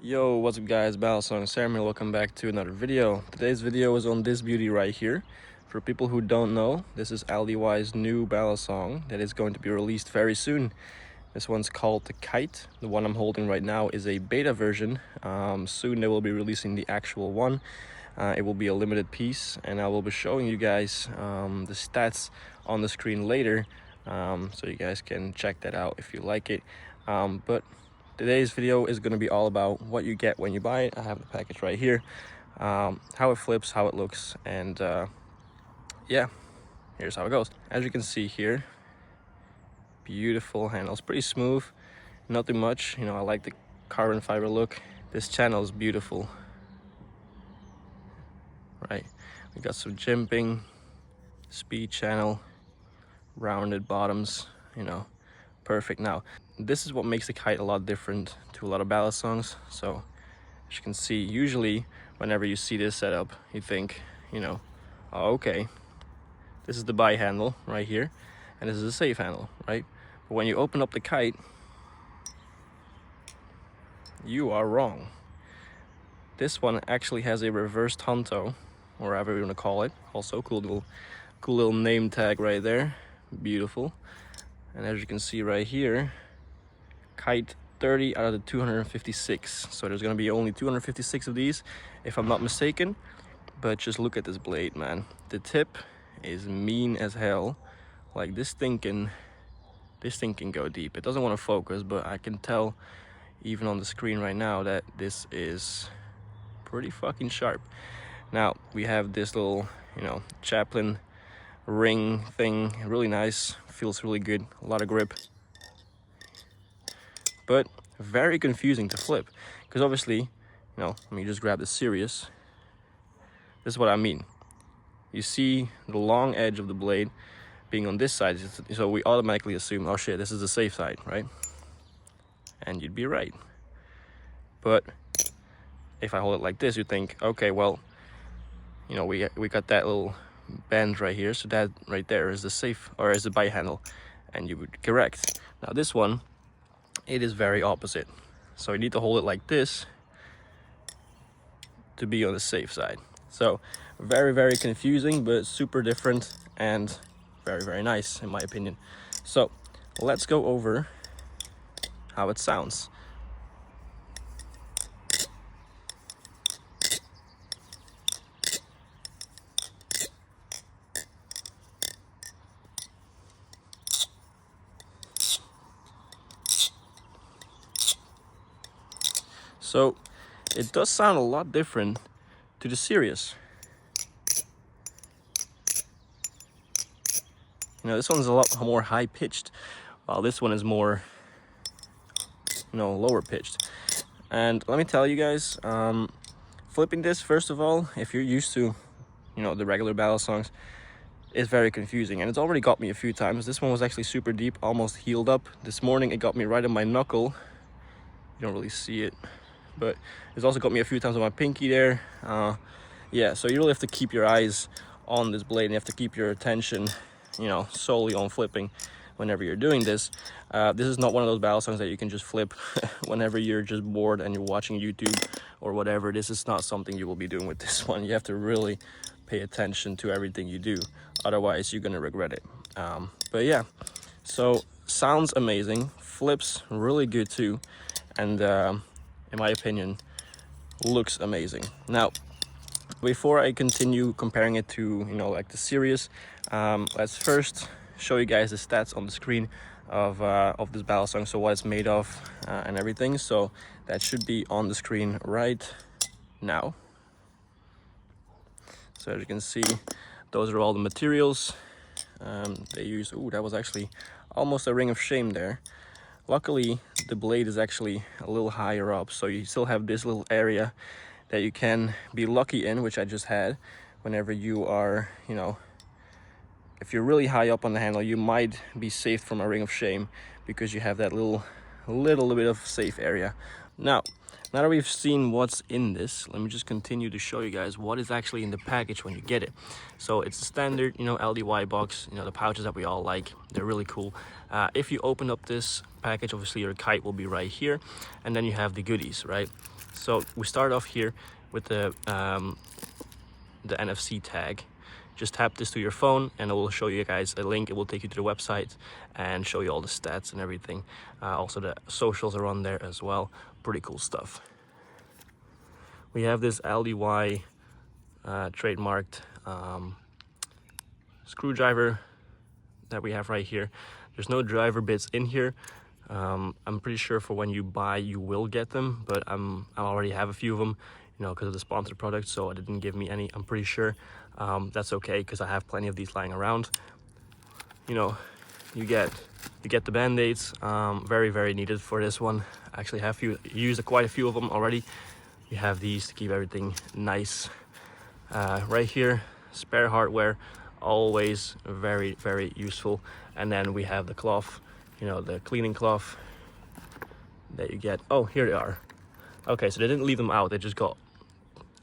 Yo, what's up guys, Balisong, Sam here, welcome back to another video. Today's video is on this beauty right here. For people who don't know, this is LDY's new Balisong that is going to be released very soon. This one's called the Kite. The one I'm holding right now is a beta version. Soon they will be releasing the actual one. It will be a limited piece and I will be showing you guys the stats on the screen later, so you guys can check that out if you like it. But today's video is going to be all about what you get when you buy it. I have the package right here, how it flips, how it looks, and yeah, here's how it goes. As you can see here, beautiful handles, pretty smooth, not too much. I like the carbon fiber look. This channel is beautiful, right? We got some jimping, speed channel, rounded bottoms, perfect. Now this is what makes the Kite a lot different to a lot of Balisongs. So as you can see, usually whenever you see this setup, you think, oh, okay, this is the buy handle right here and this is a safe handle, right? But when you open up the Kite, you are wrong. This one actually has a reversed Honto, or whatever you want to call it. Also cool little name tag right there, beautiful. And as you can see right here, Kite 30 out of the 256. So there's gonna be only 256 of these, if I'm not mistaken. But just look at this blade, man. The tip is mean as hell. Like this thing can go deep. It doesn't want to focus, but I can tell even on the screen right now that this is pretty fucking sharp. Now we have this little, Chaplin ring thing, really nice, feels really good, a lot of grip, but very confusing to flip, because obviously, let me just grab the Sirius. This is what I mean. You see the long edge of the blade being on this side, so we automatically assume, oh shit, this is the safe side, right? And you'd be right. But if I hold it like this, you think, okay, well, we got that little bend right here, so that right there is the safe, or is the buy handle, and you would correct. Now this one, it is very opposite, so you need to hold it like this to be on the safe side. So very confusing, but super different and very nice in my opinion. So let's go over how it sounds. So it does sound a lot different to the Sirius. This one's a lot more high pitched, while this one is more, lower pitched. And let me tell you guys, flipping this, first of all, if you're used to, the regular Balisongs, it's very confusing, and it's already got me a few times. This one was actually super deep, almost healed up. This morning it got me right on my knuckle. You don't really see it, but it's also got me a few times on my pinky there. Yeah, so you really have to keep your eyes on this blade and you have to keep your attention, solely on flipping whenever you're doing this. This is not one of those Balisongs that you can just flip whenever you're just bored and you're watching YouTube or whatever. This is not something you will be doing with this one. You have to really pay attention to everything you do, otherwise you're gonna regret it. But yeah, so sounds amazing, flips really good too, and in my opinion, looks amazing. Now, before I continue comparing it to, like the Sirius, let's first show you guys the stats on the screen of this Balisong, so what it's made of and everything. So that should be on the screen right now. So as you can see, those are all the materials they use. Ooh, that was actually almost a ring of shame there. Luckily, the blade is actually a little higher up, so you still have this little area that you can be lucky in, which I just had. Whenever you are, if you're really high up on the handle, you might be saved from a ring of shame because you have that little bit of safe area. Now that we've seen what's in this, let me just continue to show you guys what is actually in the package when you get it. So it's the standard, LDY box, the pouches that we all like. They're really cool. If you open up this package, obviously your Kite will be right here, and then you have the goodies, right? So we start off here with the NFC tag. Just tap this to your phone and it will show you guys a link. It will take you to the website and show you all the stats and everything. Also the socials are on there as well. Pretty cool stuff. We have this LDY trademarked screwdriver that we have right here. There's no driver bits in here. I'm pretty sure for when you buy you will get them, but I already have a few of them, you know, because of the sponsored product, so it didn't give me any. I'm pretty sure that's okay because I have plenty of these lying around. You know, you get the band-aids, very needed for this one. I actually have used quite a few of them already. You have these to keep everything nice. Right here, spare hardware, always very useful. And then we have the cloth, you know, the cleaning cloth that you get. Oh, here they are. Okay, so they didn't leave them out, they just got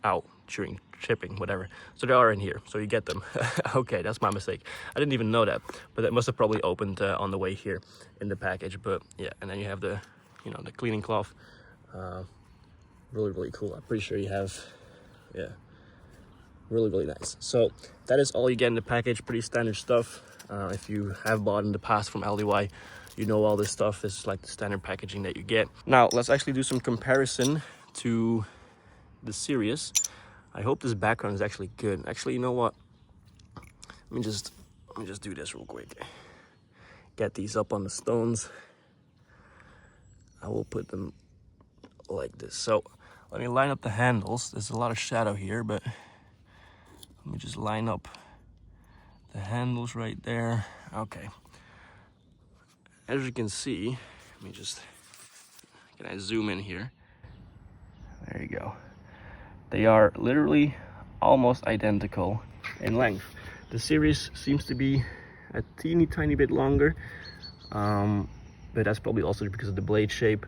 out during shipping, whatever. So they are in here, so you get them. Okay, that's my mistake. I didn't even know that, but it must have probably opened on the way here in the package. But yeah, and then you have the, you know, the cleaning cloth. Really cool. I'm pretty sure you have, yeah, really nice. So that is all you get in the package. Pretty standard stuff. If you have bought in the past from LDY, you know all this stuff. This is like the standard packaging that you get. Now let's actually do some comparison to the series. I hope this background is actually good. Actually, you know what? Let me just do this real quick. Get these up on the stones. I will put them like this. So let me line up the handles. There's a lot of shadow here, but let me just line up the handles right there. Okay. As you can see, can I zoom in here? There you go. They are literally almost identical in length. The series seems to be a teeny tiny bit longer, but that's probably also because of the blade shape,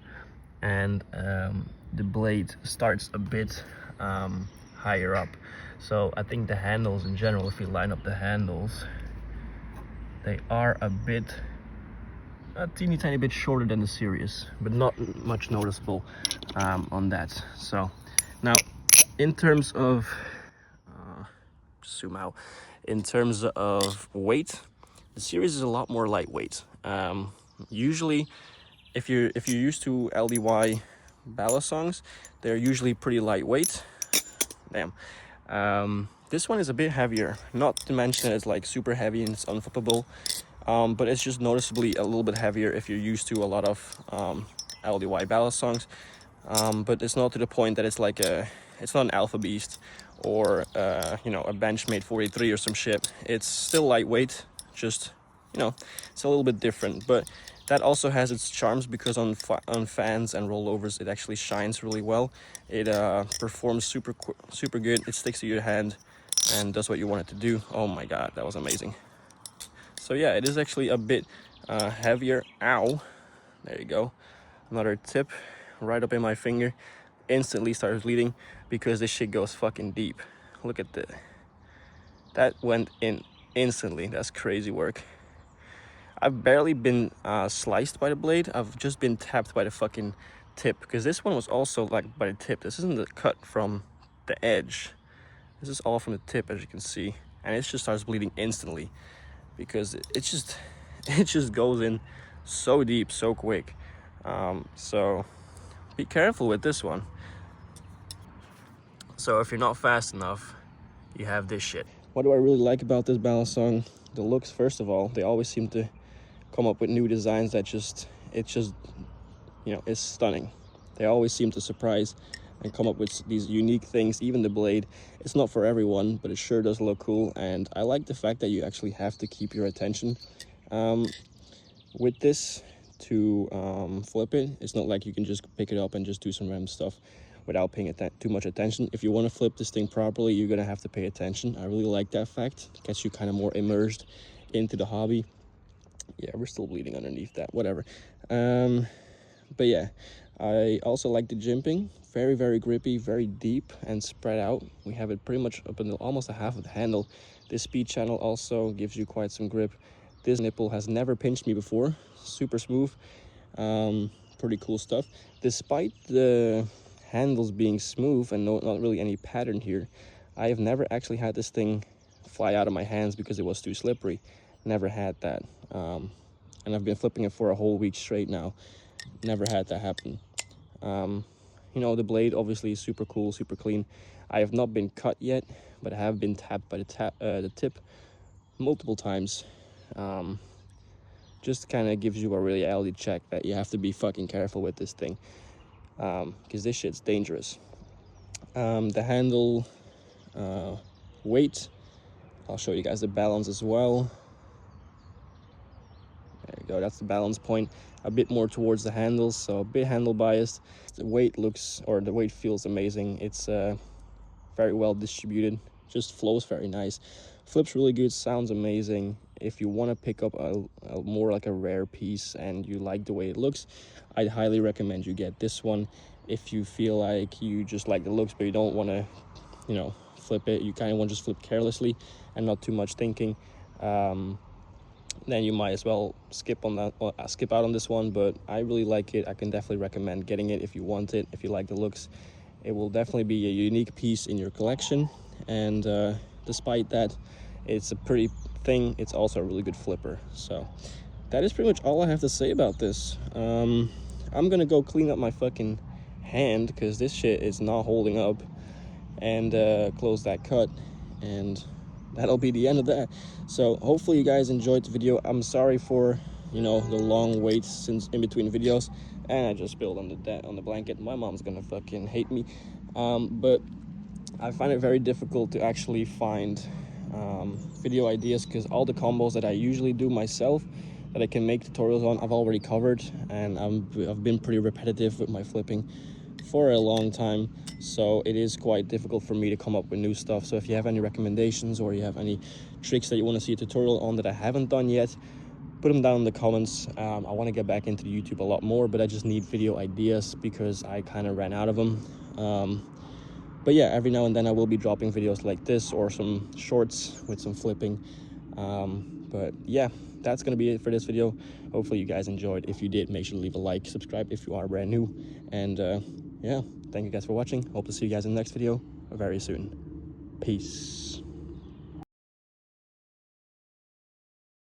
and the blade starts a bit higher up. So I think the handles in general, if you line up the handles, they are a teeny tiny bit shorter than the series, but not much noticeable on that. So now in terms of zoom out, in terms of weight, the series is a lot more lightweight. Usually if you're used to LDY Balisongs, they're usually pretty lightweight. Damn. This one is a bit heavier, not to mention that it's like super heavy and it's unflippable, but it's just noticeably a little bit heavier if you're used to a lot of LDY Balisongs. But it's not to the point that it's like it's not an Alpha Beast or you know, a Benchmade 43 or some shit. It's still lightweight, just, you know, it's a little bit different. But that also has its charms because on fans and rollovers it actually shines really well. It performs super good. It sticks to your hand and does what you want it to do. Oh my god, that was amazing. So yeah, it is actually a bit heavier. Ow, there you go, another tip right up in my finger. Instantly starts bleeding because this shit goes fucking deep. Look at that went in instantly. That's crazy work. I've barely been sliced by the blade. I've just been tapped by the fucking tip, because this one was also like by the tip. This isn't the cut from the edge. This is all from the tip, as you can see, and it just starts bleeding instantly because it just goes in so deep so quick. So be careful with this one. So if you're not fast enough, you have this shit. What do I really like about this Balisong? The looks, first of all. They always seem to come up with new designs that you know, is stunning. They always seem to surprise and come up with these unique things. Even the blade, it's not for everyone, but it sure does look cool. And I like the fact that you actually have to keep your attention with this to flip it. It's not like you can just pick it up and just do some random stuff without paying too much attention. If you want to flip this thing properly, you're gonna have to pay attention. I really like that fact. It gets you kind of more immersed into the hobby. Yeah, we're still bleeding underneath that, whatever. But yeah, I also like the jimping. Very grippy, very deep and spread out. We have it pretty much up until almost a half of the handle. This speed channel also gives you quite some grip. This nipple has never pinched me before. Super smooth. Pretty cool stuff. Despite the handles being smooth and not really any pattern here, I have never actually had this thing fly out of my hands because it was too slippery. Never had that. And I've been flipping it for a whole week straight now. Never had that happen. You know, the blade obviously is super cool, super clean. I have not been cut yet, but I have been tapped by the tip multiple times. Just kind of gives you a reality check that you have to be fucking careful with this thing, because this shit's dangerous. The handle weight, I'll show you guys the balance as well. There you go, that's the balance point. A bit more towards the handles, so a bit handle biased. The weight feels amazing. It's very well distributed, just flows very nice, flips really good, sounds amazing. If you want to pick up a more like a rare piece and you like the way it looks, I'd highly recommend you get this one. If you feel like you just like the looks but you don't want to, you know, flip it, you kind of want to just flip carelessly and not too much thinking, then you might as well skip out on this one. But I really like it. I can definitely recommend getting it if you want it, if you like the looks. It will definitely be a unique piece in your collection, and despite that it's a pretty thing, it's also a really good flipper. So that is pretty much all I have to say about this. I'm gonna go clean up my fucking hand because this shit is not holding up, and close that cut, and that'll be the end of that. So hopefully you guys enjoyed the video. I'm sorry for, you know, the long waits since in between videos, and I just spilled on the blanket. My mom's gonna fucking hate me. But I find it very difficult to actually find video ideas, because all the combos that I usually do myself that I can make tutorials on, I've already covered, and I've been pretty repetitive with my flipping for a long time, so it is quite difficult for me to come up with new stuff. So if you have any recommendations or you have any tricks that you want to see a tutorial on that I haven't done yet, put them down in the comments. I want to get back into the YouTube a lot more, but I just need video ideas because I kind of ran out of them. But yeah, every now and then I will be dropping videos like this or some shorts with some flipping. But yeah, that's gonna be it for this video. Hopefully you guys enjoyed. If you did, make sure to leave a like, subscribe if you are brand new, and yeah, thank you guys for watching. Hope to see you guys in the next video very soon. Peace.